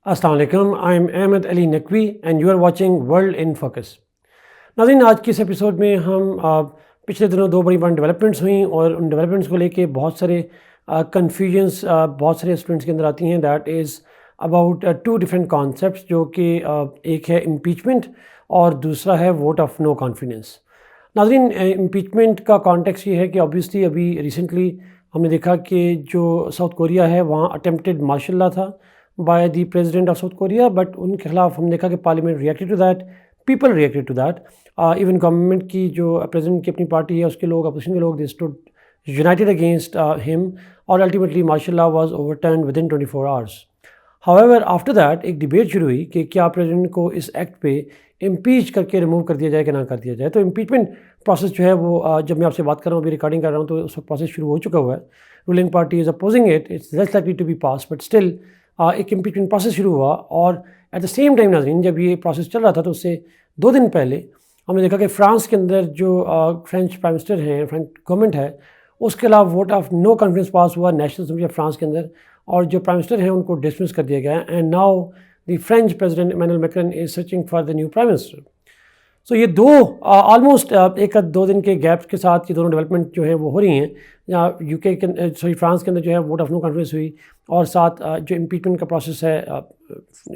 अस्सलाम वालेकुम, I am Ahmed Ali Naqvi and you are watching world in focus. नाज़रीन, आज के इस एपिसोड में हम पिछले दिनों दो बड़ी बड़ी डेवलपमेंट्स हुई और उन डेवलपमेंट्स को लेके बहुत सारे कन्फ्यूजन्स बहुत सारे स्टूडेंट्स के अंदर आती हैं। That is about two different concepts, जो कि एक है इम्पीचमेंट और दूसरा है वोट ऑफ नो कॉन्फिडेंस। नाज़रीन, इम्पीचमेंट का कॉन्टेक्स्ट ये है कि ऑब्वियसली अभी रिसेंटली हमने देखा कि जो साउथ कोरिया है वहाँ अटेम्प्टेड मार्शल लॉ था by the president of South Korea, but उनके खिलाफ हमने देखा कि parliament reacted to that, people reacted to that. Even government की जो प्रेसिडेंट की अपनी पार्टी है उसके लोग, अपोजिशन के लोग, they stood united against him और ultimately martial law was overturned with in 24 hours. However after that एक डिबेट शुरू हुई कि क्या प्रेसिडेंट को इस एक्ट पे इम्पीच करके रिमूव कर दिया जाए कि ना कर दिया जाए। तो इम्पीचमेंट प्रोसेस जो है वो जब मैं आपसे बात कर रहा हूँ, अभी रिकॉर्डिंग कर रहा हूँ, तो उस वक्त प्रोसेस शुरू हो चुका हुआ है। Ruling party is opposing it, it's less likely to be pass, but still एक इम्पीचमेंट प्रोसेस शुरू हुआ। और एट द सेम टाइम नाज़रीन, जब ये प्रोसेस चल रहा था तो उससे 2 दिन पहले हमने देखा कि फ्रांस के अंदर जो फ्रेंच प्राइम मिनिस्टर हैं, फ्रेंच गवर्नमेंट है, उसके खिलाफ वोट ऑफ नो कॉन्फिडेंस पास हुआ नेशनल असेंबली ऑफ फ्रांस के अंदर, और जो प्राइम मिनिस्टर हैं उनको डिसमिस कर दिया गया। And now the French president Emmanuel Macron is searching for the new prime minister. So ये दो ऑलमोस्ट एक 2 दिन के गैप के साथ ये दोनों डेवलपमेंट जो है वो हो रही हैं। यहाँ यूके के सॉरी फ्रांस के अंदर जो है वोट ऑफ नो कॉन्फिडेंस हुई, और साथ जो इम्पीचमेंट का प्रोसेस है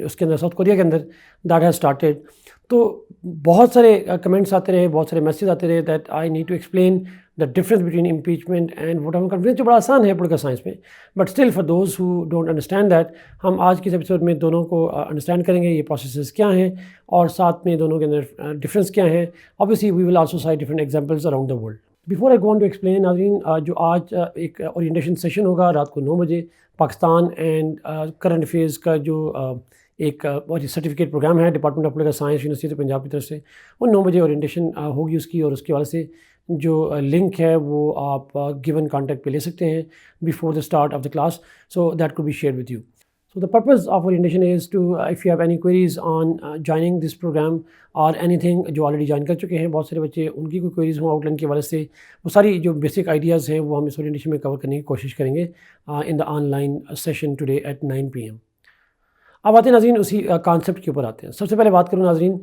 उसके अंदर साउथ कोरिया के अंदर दैट हैज़ स्टार्टेड। तो बहुत सारे कमेंट्स आते रहे, बहुत सारे मैसेज आते रहे that I need to explain the difference between impeachment and vote of no confidence, जो बड़ा आसान है पॉलिटिकल साइंस में, but still for those who don't understand that, हम आज के इस एपिसोड में दोनों को अंडरस्टैंड करेंगे, ये प्रोसेसेस क्या हैं और साथ में दोनों के अंदर डिफरेंस क्या है। Obviously we will also cite different examples around the world. Before I go on to explain नाज़रीन, जो आज एक ओरिएंटेशन सेशन होगा रात को 9 बजे, पाकिस्तान एंड करंट अफेयर्स का जो एक सर्टिफिकेट प्रोग्राम है department of political science university of Punjab की तरफ से, वो 9 बजे ओरिएंटेशन होगी उसकी, और उसके वाले से जो लिंक है वो आप गिवन कॉन्टैक्ट पे ले सकते हैं before the start of the class, so that could be share with you. So the purpose of orientation is to, if you have any queries on joining this program or anything, जो already join कर चुके हैं बहुत सारे बच्चे, उनकी कोई queries हो आउटलाइन के हवाले से, वो सारी जो बेसिक आइडियाज़ हैं वो हम इस ओरिएंटेशन में कवर करने की कोशिश करेंगे in the online session today at 9 PM। अब आते हैं नाज़रीन उसी कॉन्सेप्ट के ऊपर आते हैं। सबसे पहले बात करूँ नाज़रीन,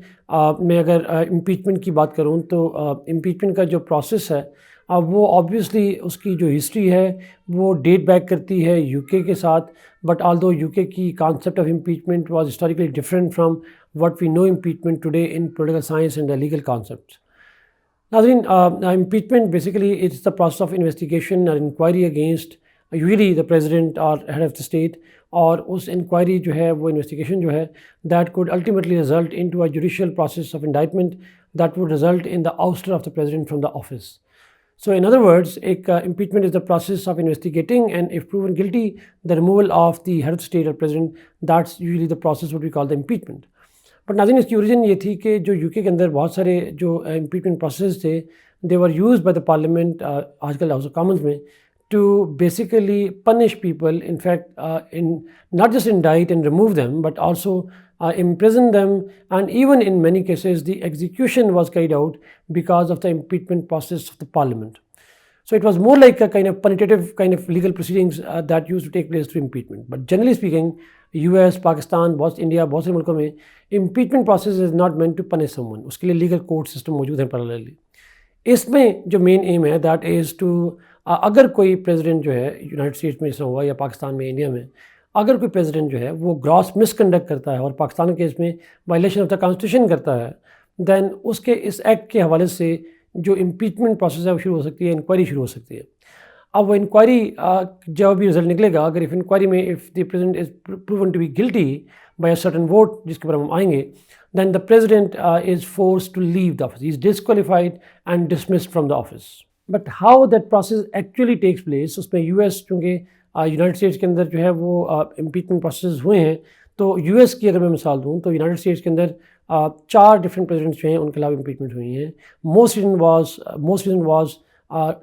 मैं अगर इम्पीचमेंट की बात करूँ तो इम्पीचमेंट का जो प्रोसेस है वो ऑब्वियसली उसकी जो हिस्ट्री है वो डेट बैक करती है यूके के साथ, बट ऑल्दो यूके की concept of impeachment was historically different from what we know impeachment today in political science and the legal concepts. नाज़रीन, impeachment basically it's the process of investigation और inquiry against usually the president और head of the state, और उस inquiry जो है वो investigation जो है that could ultimately result in to a judicial process of indictment that would result in the ouster of the president from the office. So in other words, impeachment is the process of investigating, and if proven guilty, the removal of the head of state or president. That's usually the process what we call the impeachment. But नाज़रीन, इसकी origin ये थी कि जो UK के अंदर बहुत सारे जो इम्पीचमेंट प्रोसेस थे, they were used by the parliament, आजकल हाउस ऑफ कॉमन्स में, to basically punish people, in fact, in not just indict and remove them, but also imprison them, and even in many cases the execution was carried out because of the impeachment process of the parliament. So it was more like a kind of punitive kind of legal proceedings that used to take place through impeachment. But generally speaking, US, Pakistan, बहुत India, बहुत से मुल्कों में impeachment process is not meant to punish someone. उसके लिए legal court system मौजूद है parallelly। इसमें जो मेन एम है दैट इज़ टू, अगर कोई प्रेसिडेंट जो है यूनाइटेड स्टेट्स में हुआ या पाकिस्तान में, इंडिया में, अगर कोई प्रेसिडेंट जो है वो ग्रॉस मिसकंडक्ट करता है और पाकिस्तान के केस में वायलेशन ऑफ द कॉन्स्टिट्यूशन करता है, देन उसके इस एक्ट के हवाले से जो इम्पीचमेंट प्रोसेस है वो शुरू हो सकती है, इंक्वायरी शुरू हो सकती है। अब वो इंक्वायरी जब भी रिजल्ट निकलेगा, अगर इफ इंक्वायरी में if the president is proven to be guilty by a certain vote, जिसके ऊपर हम आएंगे, then the president is forced to leave the office. He is disqualified and dismissed from the office. But how that process actually takes place, उसमें US चूँकि United States के अंदर जो है वो इम्पीचमेंट प्रोसेस हुए हैं, तो US की अगर मैं मिसाल दूँ तो यूनाइटेड स्टेट्स के अंदर 4 डिफरेंट प्रेसिडेंट्स जो हैं उनके खिलाफ इम्पीचमेंट हुई हैं। Most reason was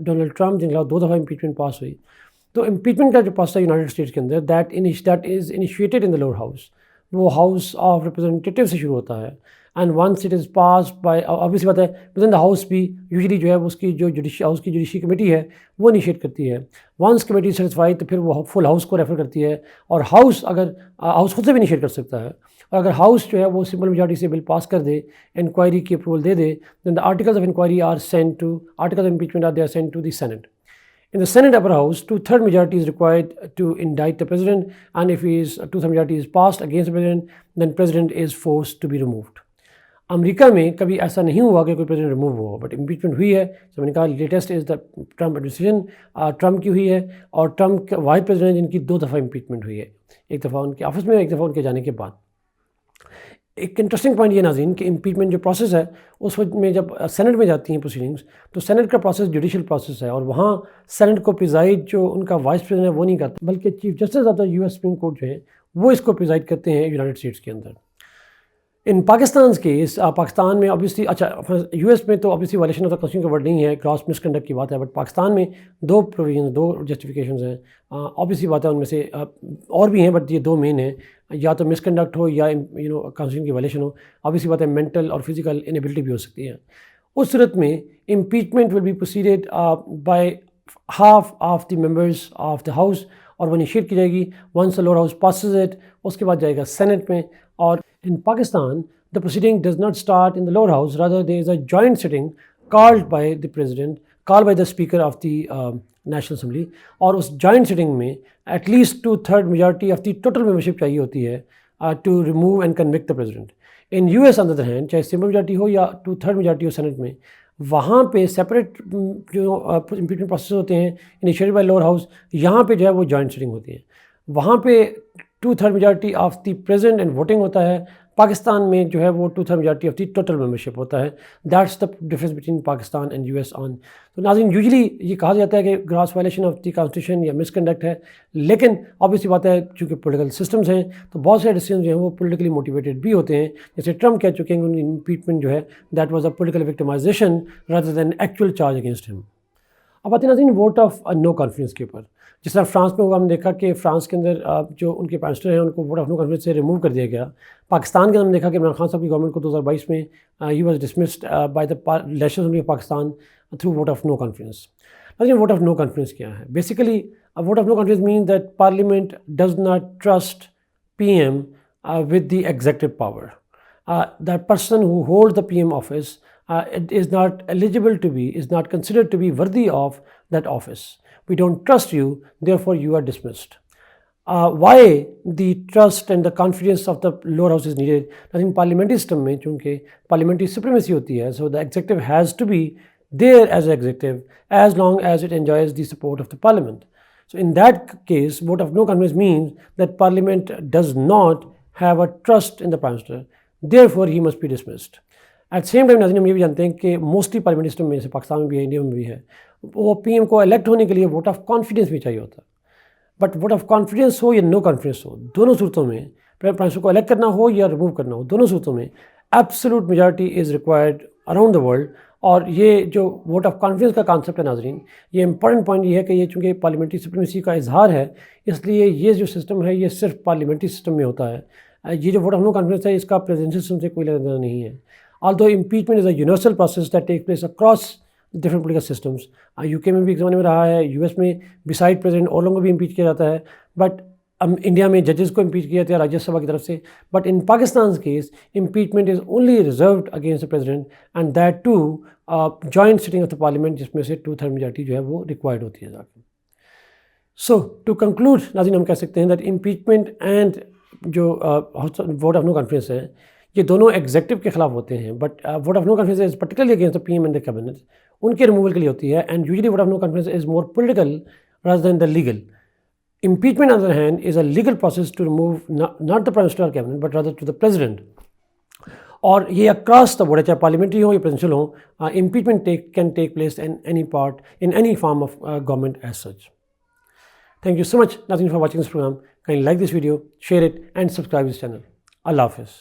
Donald Trump, जिनके खिलाफ 2 दफ़ा इम्पीचमेंट पास हुई। तो इम्पीचमेंट का जो प्रोसेस है यूनाइटेड स्टेट्स के अंदर that is initiated in the lower house, वो हाउस ऑफ रिप्रेजेंटेटिव से शुरू होता है, and once it is pass by, obviously बात है विद इन द हाउस भी यूजुअली जो है उसकी जो हाउस की जुडिशरी कमेटी है वो इनिशिएट करती है। वंस कमेटी सेटिस्फाइड तो फिर वो फुल हाउस को रेफर करती है, और हाउस अगर हाउस खुद से भी इनिशिएट कर सकता है, और अगर हाउस जो है वो सिंपल मेजॉरिटी से बिल पास कर दे, इंक्वायरी की अप्रूवल दे दे, then the articles of inquiry are sent to, articles of impeachment are they are sent to the Senate. In the Senate upper house, 2/3 majority is required to indict the president, and if his 2/3 majority is passed against the president, then president is forced to be removed. America में कभी ऐसा नहीं हुआ कि कोई president remove हुआ, but impeachment हुई है। तो मैंने कहा latest is the Trump administration, Trump की हुई है, और ट्रम्प वाइस प्रेसिडेंट जिनकी 2 दफ़ा इम्पीचमेंट हुई है, एक दफ़ा उनके ऑफिस में, एक दफ़ा उनके जाने के बाद। एक इंटरेस्टिंग पॉइंट ये नाज़रीन कि इम्पीचमेंट जो प्रोसेस है उस वक्त में जब सेनेट में जाती हैं प्रोसीडिंग्स, तो सेनेट का प्रोसेस जुडिशल प्रोसेस है, और वहाँ सेनेट को प्रिजाइड जो उनका वाइस प्रेसिडेंट है वो नहीं करता, बल्कि chief justice of the US supreme court जो है वो इसको प्रिजाइड करते हैं यूनाइटेड स्टेट्स के अंदर। इन पाकिस्तान केस, पाकिस्तान में ऑब्वियसली, अच्छा यूएस में तो obviously violation of the constitution का वर्ड नहीं है, ग्रॉस मिसकंडक्ट की बात है, बट पाकिस्तान में 2 प्रोविजन, 2 जस्टिफिकेशंस हैं। ऑब्वियसली बात है उनमें से और भी हैं, बट ये 2 मेन हैं, या तो मिसकंडक्ट हो या कॉन्स्टिट्यूशन की वायलेशन हो। ऑब्वियसली बात है मेंटल और फिजिकल इनेबिलिटी भी हो सकती है। उस सूरत में impeachment will be proceeded by half of the members of the house, और वो इनिशिएट की जाएगी once the lower house passes it, उसके बाद जाएगा सेनेट में। और in Pakistan, the proceeding does not start in the lower house, rather there is a joint sitting called by the president, called by the speaker of the National Assembly, और उस joint sitting में at least 2/3 majority of the total membership चाहिए होती है to remove and convict the president. In US on the other hand, चाहे simple majority हो या 2/3 majority हो सेनेट में, वहाँ पे सेपरेट जो इम्पीचमेंट प्रोसेस होते हैं इनिशिएटेड बाय लोअर हाउस, यहाँ पे जो है वो जॉइंट सिटिंग होती है। वहाँ पे 2/3 majority of the present and voting होता है, पाकिस्तान में जो है वो 2/3 majority of the total membership होता है। That's the difference between Pakistan and US on. तो नाज़रीन यूजुअली ये कहा जाता है कि gross violation of the constitution या मिसकंडक्ट है, लेकिन ऑब्वियसली बात है चूँकि पॉलिटिकल सिस्टम्स हैं तो बहुत सारे डिसीजन जो हैं वो पॉलिटिकली मोटिवेटेड भी होते हैं। जैसे ट्रम्प कह चुके हैं उनकी इम्पीचमेंट जो है that was a political victimisation rather than actual charge against him. अब आते हैं नाज़रीन वोट ऑफ नो कॉन्फिडेंस के ऊपर। जिस तरह फ्रांस में हुआ, हमने देखा कि फ्रांस के अंदर जो उनके प्राइम मिनिस्टर हैं उनको वोट ऑफ नो कॉन्फिडेंस से रिमूव कर दिया गया। पाकिस्तान के अंदर हमने देखा कि इमरान खान साहब की गवर्नमेंट को 2022 में ही was dismissed by the National Assembly of Pakistan through vote of no confidence. नाज़रीन वोट ऑफ नो कॉन्फिडेंस क्या है? Basically vote of no confidence mean that parliament does not trust PM with the executive power. That person who holds the PM office is not eligible to be, is not considered to be worthy of that office. We don't trust you, therefore you are dismissed. Why the trust and the confidence of the lower house is needed? I think parliamentary system में चूँकि parliamentary supremacy होती है, so the executive has to be there as an executive as long as it enjoys the support of the parliament. So in that case, vote of no confidence means that parliament does not have a trust in the prime minister, therefore he must be dismissed. At same time नाज़रीन हम ये भी जानते हैं कि mostly parliament system में, जैसे पाकिस्तान में भी है, इंडिया में भी है, वो PM को इलेक्ट होने के लिए वोट ऑफ कॉन्फिडेंस भी चाहिए होता है। बट वोट ऑफ कॉन्फिडेंस हो या नो कॉन्फिडेंस हो, दोनों सूरतों में प्राइम मिनिस्टर को इलेक्ट करना हो या रिमूव करना हो, दोनों सूरतों में absolute majority is required around the world. और ये जो वोट ऑफ कॉन्फिडेंस का कॉन्सेप्ट है नाज़रीन, ये इंपॉर्टेंट पॉइंट ये है कि ये चूँकि पार्लियामेंट्री सुप्रीमेसी का इजहार है, इसलिए ये जो सिस्टम है ये सिर्फ पार्लियामेंट्री सिस्टम में होता है। ये जो वोट ऑफ नो कॉन्फिडेंस है इसका प्रेसिडेंशियल सिस्टम से कोई लेना देना नहीं है। Although impeachment is a universal process that takes place across different political systems, UK में भी एक ज़माने में रहा है, US में बिसाइड प्रेसिडेंट और लोगों को भी इम्पीच किया जाता है, बट इंडिया में जजेस को इम्पीच किया जाता है राज्यसभा की तरफ से। But in Pakistan case impeachment is only reserved against the president and that to joint sitting of the parliament, जिसमें से 2/3 मेजॉरिटी जो है वो रिक्वायर्ड होती है जाकर। सो टू कंक्लूड नाज़रीन हम कह सकते हैं दैट इम्पीचमेंट एंड जो वोट ऑफ नो कॉन्फिडेंस है ये दोनों एग्जेक्टिव के खिलाफ होते हैं, but vote of no confidence is particularly against the PM and the cabinet, उनके रिमूवल के लिए होती है। And usually vote of no confidence is more political rather than the legal. Impeachment on the other hand is a legal process to remove not the prime minister और cabinet but rather to the president. और ये across the board, चाहे parliamentary हो या presidential हो, impeachment can take place in any part in any form of government as such. Thank you so much, Naazreen, for watching this program. Kindly like this video, share it, and subscribe this channel. Allah Hafiz.